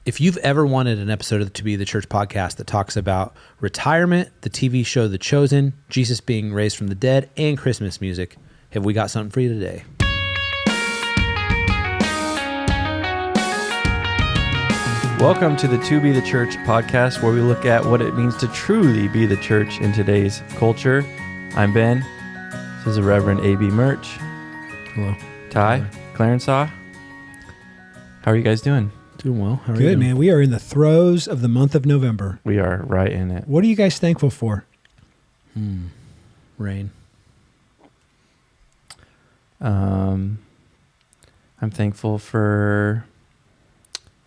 if you've ever wanted an episode of the To Be the Church podcast that talks about retirement, the TV show The Chosen, Jesus being raised from the dead, and Christmas music, have we got something for you today? Welcome to the To Be the Church podcast, where we look at what it means to truly be the church in today's culture. I'm Ben. This is the Reverend A.B. Murch. Hello. Ty. Hello. Clarence. How are you guys doing? Doing well. How are you Good, doing? man. We are in the throes of the month of November. We are right in it. What are you guys thankful for? Rain. I'm thankful for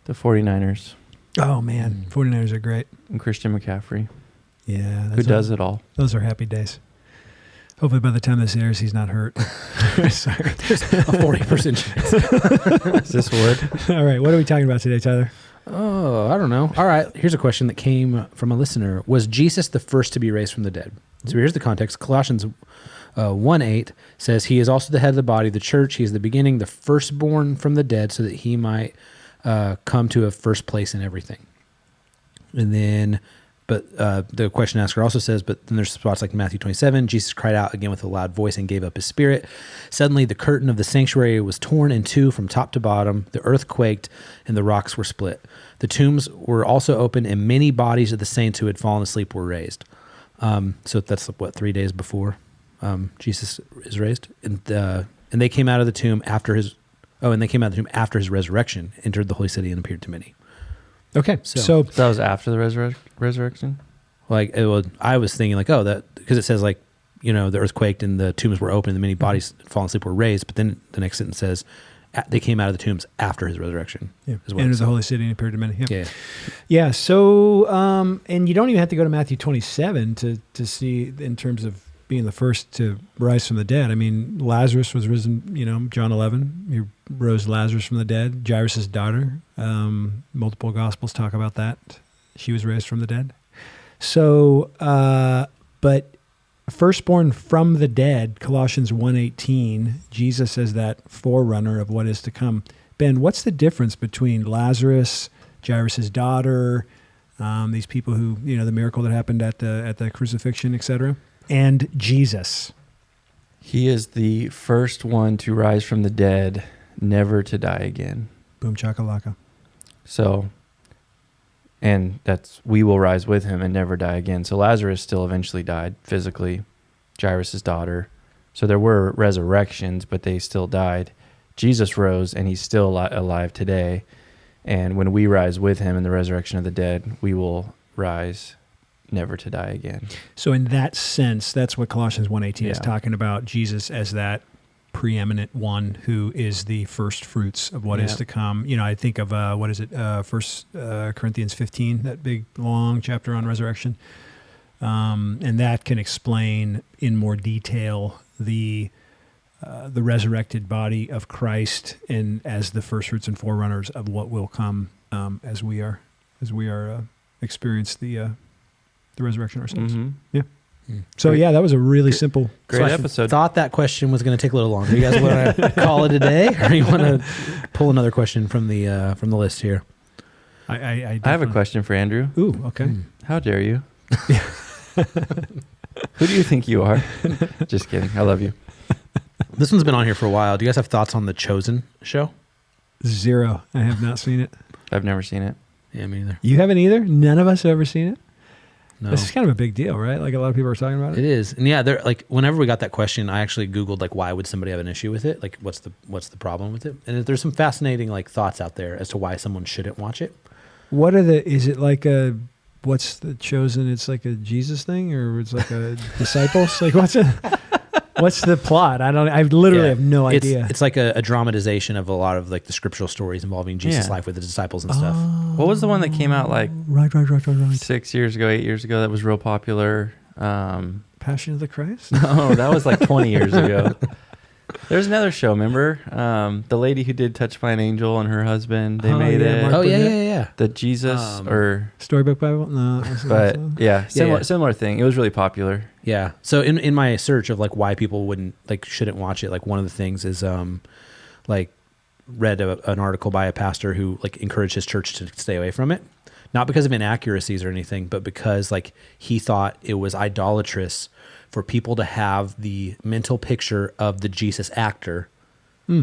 the 49ers Oh, man. 49ers are great. and Christian McCaffrey, Yeah. who does it all. Those are happy days. Hopefully by the time this airs, he's not hurt. Sorry. There's a 40% chance. Is this wood? All right. What are we talking about today, Tyler? Oh, I don't know. All right. Here's a question that came from a listener. Was Jesus the first to be raised from the dead? So here's the context. Colossians 1:8 says, he is also the head of the body, the church. He is the beginning, the firstborn from the dead, so that he might come to a first place in everything. And then, but the question asker also says, but then there's spots like Matthew 27, Jesus cried out again with a loud voice and gave up his spirit. Suddenly the curtain of the sanctuary was torn in two from top to bottom. The earth quaked and the rocks were split. The tombs were also opened and many bodies of the saints who had fallen asleep were raised. So that's what, 3 days before Jesus is raised. And they came out of the tomb after his resurrection, entered the holy city and appeared to many. Okay. So- So That was after the resurrection? Like I was thinking like, oh, that because it says like, the earth quaked and the tombs were open and the many bodies fallen asleep were raised. But then the next sentence says they came out of the tombs after his resurrection. yeah, is what it entered the said. holy city and appeared to many. Yeah. Yeah. Yeah. So, and you don't even have to go to Matthew 27 to see in terms of being the first to rise from the dead. I mean, Lazarus was risen, John 11, he rose Lazarus from the dead. Jairus' daughter, multiple gospels talk about that. She was raised from the dead. So, but firstborn from the dead, Colossians 1:18, Jesus as that forerunner of what is to come. Ben, what's the difference between Lazarus, Jairus' daughter, these people who, the miracle that happened at the crucifixion, etc., and Jesus? He is the first one to rise from the dead, never to die again. Boom chakalaka. So, and we will rise with him and never die again. So Lazarus still eventually died physically, Jairus' daughter. So there were resurrections, but they still died. Jesus rose and he's still alive today. And when we rise with him in the resurrection of the dead, we will rise never to die again. So in that sense, that's what Colossians 1:18 is Yeah. talking about, Jesus as that preeminent one who is the first fruits of what is Yeah. to come. I think of, 1 Corinthians 15, that big, long chapter on resurrection. And that can explain in more detail the resurrected body of Christ and as the first fruits and forerunners of what will come as we are experience the resurrection ourselves. Mm-hmm. Yeah. So yeah, that was a really simple. Great So I episode. thought that question was going to take a little longer. You guys want to call it a day, or you want to pull another question from the list here? I I have a question for Andrew. Ooh, okay. How dare you? Who do you think you are? Just kidding. I love you. This one's been on here for a while. Do you guys have thoughts on the Chosen show? Zero. I have not seen it. I've never seen it. Yeah, me neither. You haven't either? None of us have ever seen it? No. This is kind of a big deal, right? Like a lot of people are talking about It it. is, and yeah, they're like whenever we got that question, I actually Googled like why would somebody have an issue with it? Like what's the problem with it? And there's some fascinating like thoughts out there as to why someone shouldn't watch it. Is it like what's the Chosen? It's like a Jesus thing, or it's like a disciples? Like what's the plot? I literally Yeah. have no idea. It's like a dramatization of a lot of like the scriptural stories involving Jesus' Yeah. life with the disciples and stuff. What was the one that came out like Right. 6 years ago, 8 years ago that was real popular? Passion of the Christ? No, that was like 20 years ago. There's another show, remember? The lady who did Touched by an Angel and her husband, they Oh, made yeah, it. Mark Oh yeah, Burnett? yeah, yeah. The Jesus Storybook Bible? No. but yeah, Yeah. similar thing. It was really popular. Yeah. So in my search of like why people shouldn't watch it, like one of the things is like read an article by a pastor who like encouraged his church to stay away from it, not because of inaccuracies or anything, but because like he thought it was idolatrous for people to have the mental picture of the Jesus actor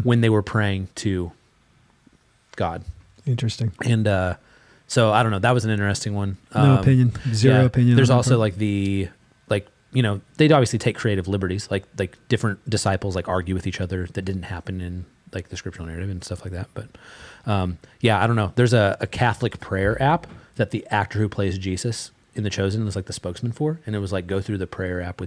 when they were praying to God. Interesting. And so I don't know. That was an interesting one. No opinion. Zero opinion. There's on that also part. like they'd obviously take creative liberties, like different disciples like argue with each other that didn't happen in like the scriptural narrative and stuff like that. But I don't know. There's a Catholic prayer app that the actor who plays Jesus in The Chosen was like the spokesman for, and it was like go through the prayer app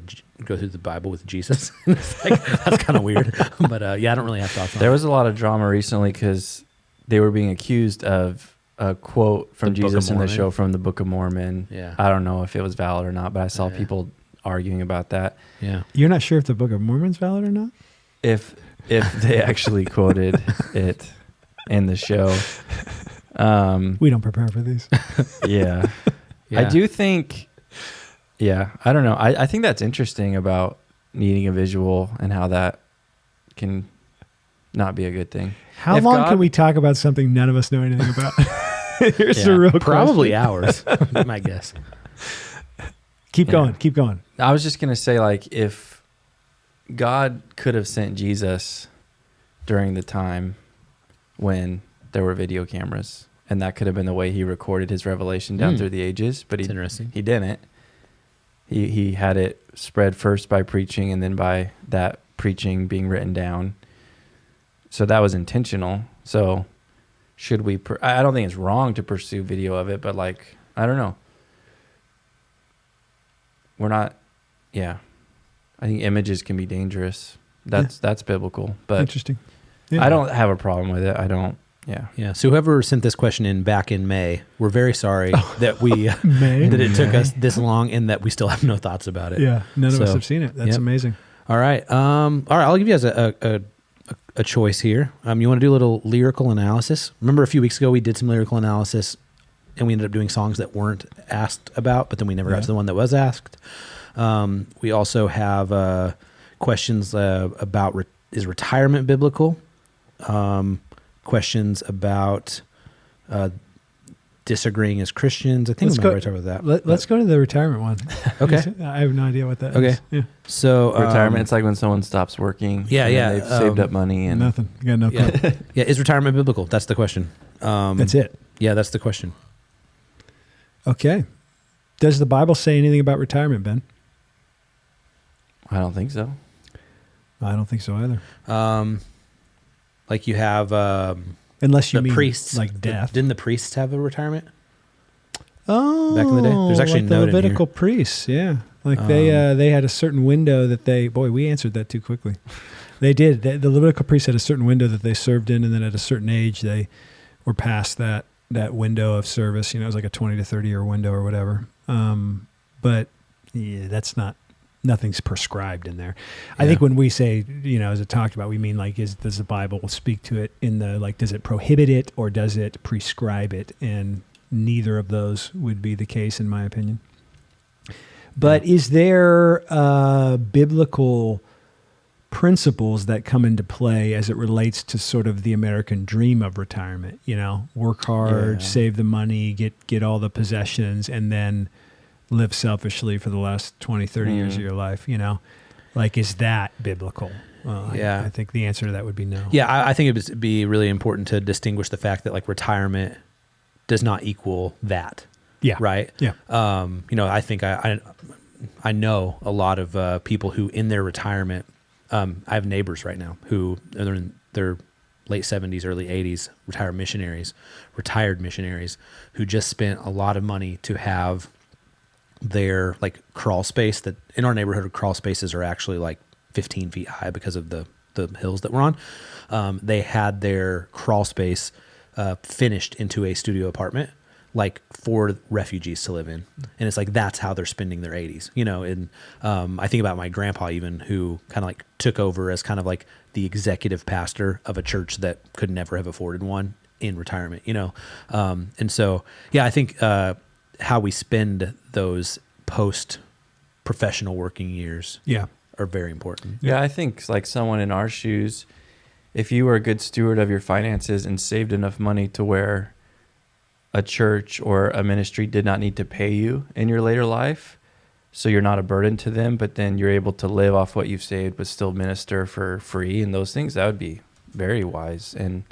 go through the Bible with Jesus. And it's like that's kind of weird. But I don't really have thoughts on There it. was a lot of drama recently because they were being accused of a quote from The Book of Jesus in the Mormon? show from the Book of Mormon. Yeah. I don't know if it was valid or not, but I saw Yeah. people arguing about that. Yeah. You're not sure if the Book of Mormon's valid or not? If they actually quoted it in the show. We don't prepare for these. Yeah. I do think, I don't know. I think that's interesting about needing a visual and how that can not be a good thing. How If long God- can we talk about something none of us know anything about? Here's Yeah, a real Probably question. hours, my guess. Keep Yeah. going. Keep going. I was just going to say, like, if God could have sent Jesus during the time when there were video cameras, and that could have been the way he recorded his revelation down through the ages, but It's interesting. he didn't. He had it spread first by preaching and then by that preaching being written down. So that was intentional. So should we, I don't think it's wrong to pursue video of it, but like, I don't know. We're not, I think images can be dangerous. That's biblical, but Interesting. Yeah. I don't have a problem with it. I don't, Yeah. So whoever sent this question in back in May, we're very sorry that we May. that it took us this long and that we still have no thoughts about it. Yeah. None of us So, have seen it. That's yep. amazing. All right. All right. I'll give you guys a choice here. You want to do a little lyrical analysis? Remember a few weeks ago we did some lyrical analysis, and we ended up doing songs that weren't asked about, but then we never got to the one that was asked. We also have questions about is retirement biblical? Questions about disagreeing as Christians. I think Let's we might go- already talked about that. Let's go to the retirement one. Okay. I have no idea what that Okay. is. Yeah. So retirement. It's like when someone stops working. Yeah, and yeah, They've saved up money and Nothing. You got no clue. Yeah. Yeah. Is retirement biblical? That's the question. That's it. Yeah, that's the question. Okay. Does the Bible say anything about retirement, Ben? I don't think so. I don't think so either. Like you have Unless you the mean priests, like death. Didn't the priests have a retirement? Oh, back in the day? There's actually like a the note in Levitical priests. Yeah, like they had a certain window that they. Boy, we answered that too quickly. They did. The Levitical priests had a certain window that they served in, and then at a certain age they were past that window of service. You know, it was like a 20 to 30 year window or whatever. But yeah, that's not. Nothing's prescribed in there. I think when we say, as it talked about, we mean like, does the Bible speak to it in the, like, does it prohibit it or does it prescribe it? And neither of those would be the case in my opinion. But is there biblical principles that come into play as it relates to sort of the American dream of retirement? Work hard, save the money, get all the possessions, and then live selfishly for the last 20, 30 years of your life, Like, is that biblical? I think the answer to that would be no. Yeah, I think it would be really important to distinguish the fact that like retirement does not equal that. Yeah. Right. Yeah. I think I know a lot of people who in their retirement, I have neighbors right now who are in their late 70s, early 80s, retired missionaries who just spent a lot of money to have their like crawl space. That in our neighborhood, crawl spaces are actually like 15 feet high because of the hills that we're on. They had their crawl space finished into a studio apartment, like for refugees to live in. And it's like, that's how they're spending their 80s, and I think about my grandpa even, who kind of like took over as kind of like the executive pastor of a church that could never have afforded one in retirement, and so, I think how we spend those post-professional working years are very important. Yeah, I think like someone in our shoes, if you were a good steward of your finances and saved enough money to where a church or a ministry did not need to pay you in your later life, so you're not a burden to them, but then you're able to live off what you've saved but still minister for free and those things, that would be very wise and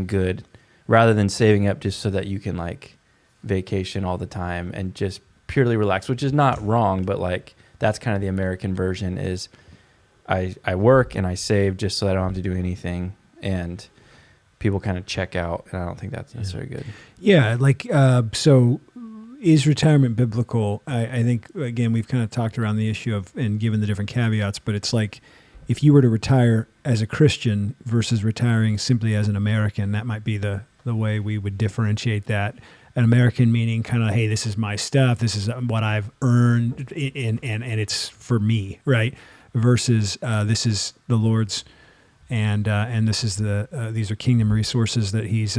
good, rather than saving up just so that you can like vacation all the time and just purely relax, which is not wrong, but like that's kind of the American version is I work and I save just so I don't have to do anything, and people kind of check out, and I don't think that's necessarily good. Yeah, like so is retirement biblical? I think, again, we've kind of talked around the issue of and given the different caveats, but it's like if you were to retire as a Christian versus retiring simply as an American, that might be the way we would differentiate that. An American meaning kind of, hey, this is my stuff, this is what I've earned, and it's for me, right? Versus this is the Lord's, and this is these are kingdom resources that He's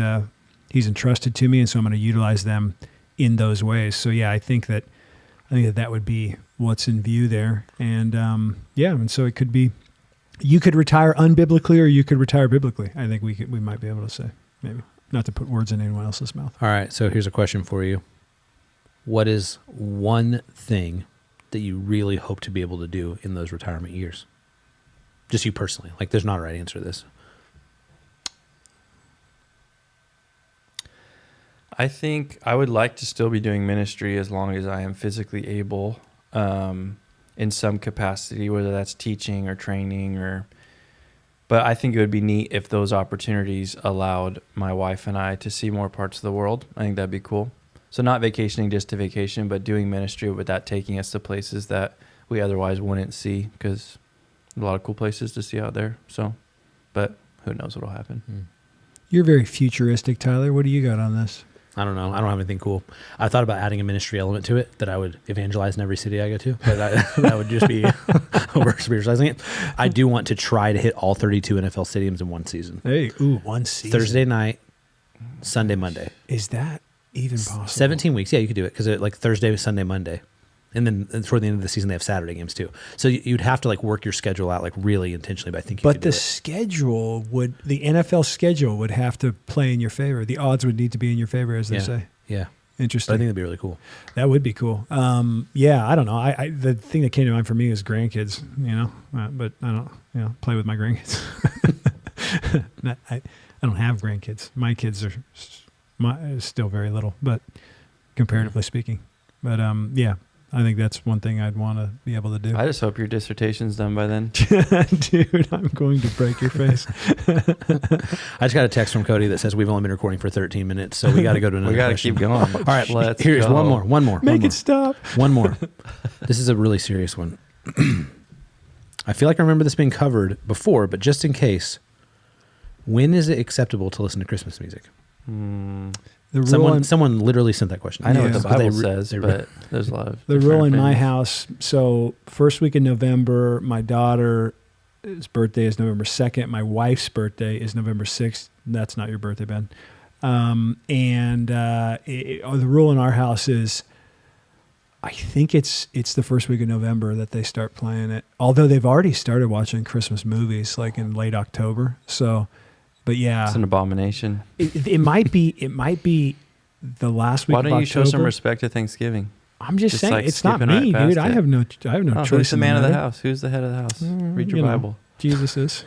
entrusted to me, and so I'm going to utilize them in those ways. So yeah, I think that would be what's in view there, and and so it could be you could retire unbiblically or you could retire biblically. I think we might be able to say, maybe, not to put words in anyone else's mouth. All right, so here's a question for you. What is one thing that you really hope to be able to do in those retirement years? Just you personally. Like, there's not a right answer to this. I think I would like to still be doing ministry as long as I am physically able, in some capacity, whether that's teaching or training but I think it would be neat if those opportunities allowed my wife and I to see more parts of the world. I think that'd be cool. So not vacationing just to vacation, but doing ministry with that taking us to places that we otherwise wouldn't see, because a lot of cool places to see out there. So, but who knows what'll happen. You're very futuristic, Tyler. What do you got on this? I don't know. I don't have anything cool. I thought about adding a ministry element to it that I would evangelize in every city I go to, but that would just be over spiritualizing it. I do want to try to hit all 32 NFL stadiums in one season. Hey, one season. Thursday night, Sunday, Monday. Is that even possible? 17 weeks. Yeah, you could do it because like Thursday, Sunday, Monday. And then toward the end of the season, they have Saturday games too. So you'd have to like work your schedule out like really intentionally, but I think you could do it. But the NFL schedule would have to play in your favor. The odds would need to be in your favor, as they say. Yeah. Interesting. But I think that'd be really cool. That would be cool. I don't know. I the thing that came to mind for me is grandkids, but I don't, play with my grandkids. I don't have grandkids. My kids are still very little, but comparatively speaking. But I think that's one thing I'd want to be able to do. I just hope your dissertation's done by then. Dude, I'm going to break your face. I just got a text from Cody that says we've only been recording for 13 minutes, so we got to go to another We got to question. keep going. All right, here's go. one more. Make it stop. One more. This is a really serious one. I feel like I remember this being covered before, but just in case, when is it acceptable to listen to Christmas music? Someone literally sent that question. I know what the Bible says, but there's a lot of the rule in my house. So first week in November, my daughter's birthday is November 2nd. My wife's birthday is November 6th. That's not your birthday, Ben. The rule in our house is, I think it's the first week of November that they start playing it. Although they've already started watching Christmas movies like in late October. So. But yeah, it's an abomination. It might be the last week. Why don't of you show some respect to Thanksgiving? I'm just saying, like it's not me, dude. I have no choice. Who's the man in of the matter. house? Who's the head of the house? Read your Bible. Jesus is,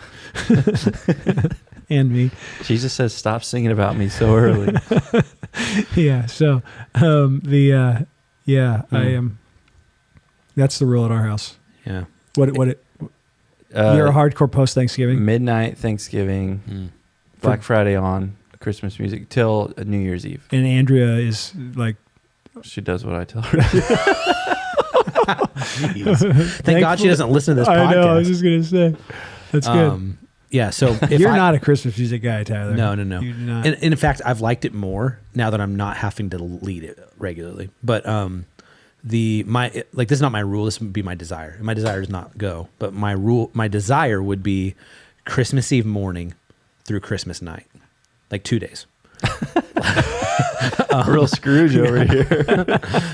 and me. Jesus says, "Stop singing about me so early." Yeah. So I am. That's the rule at our house. Yeah. You're a hardcore post Thanksgiving. Midnight Thanksgiving, Black Friday on, Christmas music till New Year's Eve. And Andrea is like, she does what I tell her. Thank God she doesn't listen to this podcast. I know. I was just gonna say, that's good. Yeah. So if you're not a Christmas music guy, Tyler. No. You're not. And in fact, I've liked it more now that I'm not having to lead it regularly. But this is not my rule. This would be my desire. My desire does not go, but my desire would be Christmas Eve morning through Christmas night, like 2 days. Real Scrooge over here.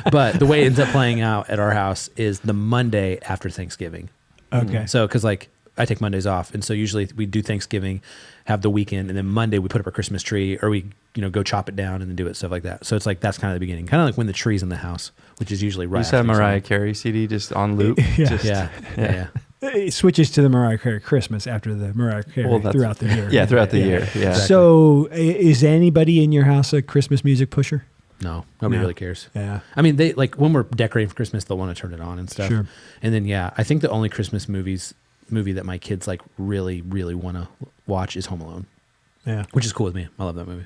But the way it ends up playing out at our house is the Monday after Thanksgiving. Okay. So, because like I take Mondays off, and so usually we do Thanksgiving, have the weekend, and then Monday we put up our Christmas tree, or we go chop it down and then do it, stuff like that. So it's like that's kind of the beginning, kind of like when the tree's in the house, which is usually right. You said after Mariah Thanksgiving. Carey CD just on loop. Yeah. Just, Yeah. It switches to the Mariah Carey Christmas after the Mariah Carey Well, that's- throughout the year. Yeah, throughout the year. Yeah. So is anybody in your house a Christmas music pusher? No, nobody No. really cares. Yeah. I mean, they like when we're decorating for Christmas, they'll want to turn it on and stuff. Sure. And then I think the only Christmas movie that my kids like really, really want to watch is Home Alone, Yeah. which is cool with me. I love that movie.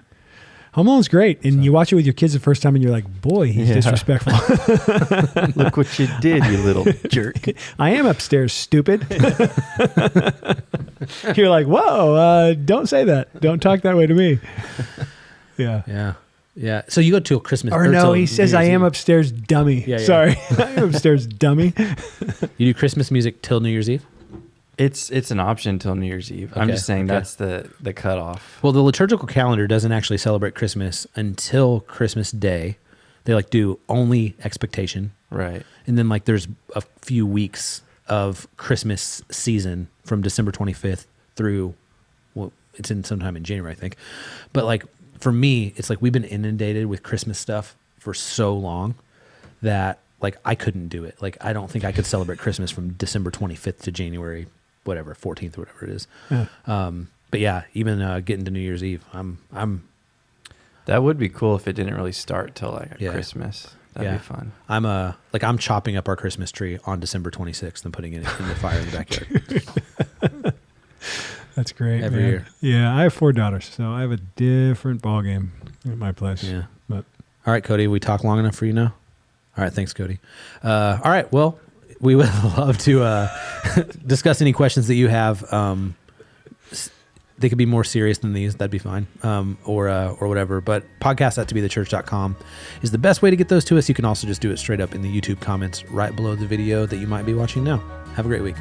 Home Alone's great. And you watch it with your kids the first time and you're like, boy, he's Yeah. disrespectful. Look what you did, you little jerk. I am upstairs, stupid. You're like, whoa, don't say that. Don't talk that way to me. Yeah. Yeah. So you go to a Christmas Or to no, he says, New I Year's am Eve. upstairs, dummy. Yeah. Sorry. I am upstairs, dummy. You do Christmas music till New Year's Eve? It's an option till New Year's Eve. I'm Okay, just saying okay. that's the cutoff. Well, the liturgical calendar doesn't actually celebrate Christmas until Christmas Day. They like do only expectation. Right. And then like there's a few weeks of Christmas season from December 25th through, well, it's in sometime in January, I think. But like for me, it's like we've been inundated with Christmas stuff for so long that like I couldn't do it. Like I don't think I could celebrate Christmas from December 25th to January, whatever, 14th or whatever it is. Yeah. But yeah, even getting to New Year's Eve, That would be cool if it didn't really start till like Yeah. Christmas. That'd Yeah. be fun. I'm chopping up our Christmas tree on December 26th and putting it in the fire in the backyard. That's great. Every man. year. Yeah, I have 4 daughters, so I have a different ball game at my place. Yeah. But All right, Cody, we talked long enough for you now? All right, thanks, Cody. All right, well, we would love to discuss any questions that you have. They could be more serious than these. That'd be fine. Or whatever. But podcast@toBeTheChurch.com is the best way to get those to us. You can also just do it straight up in the YouTube comments right below the video that you might be watching now. Have a great week.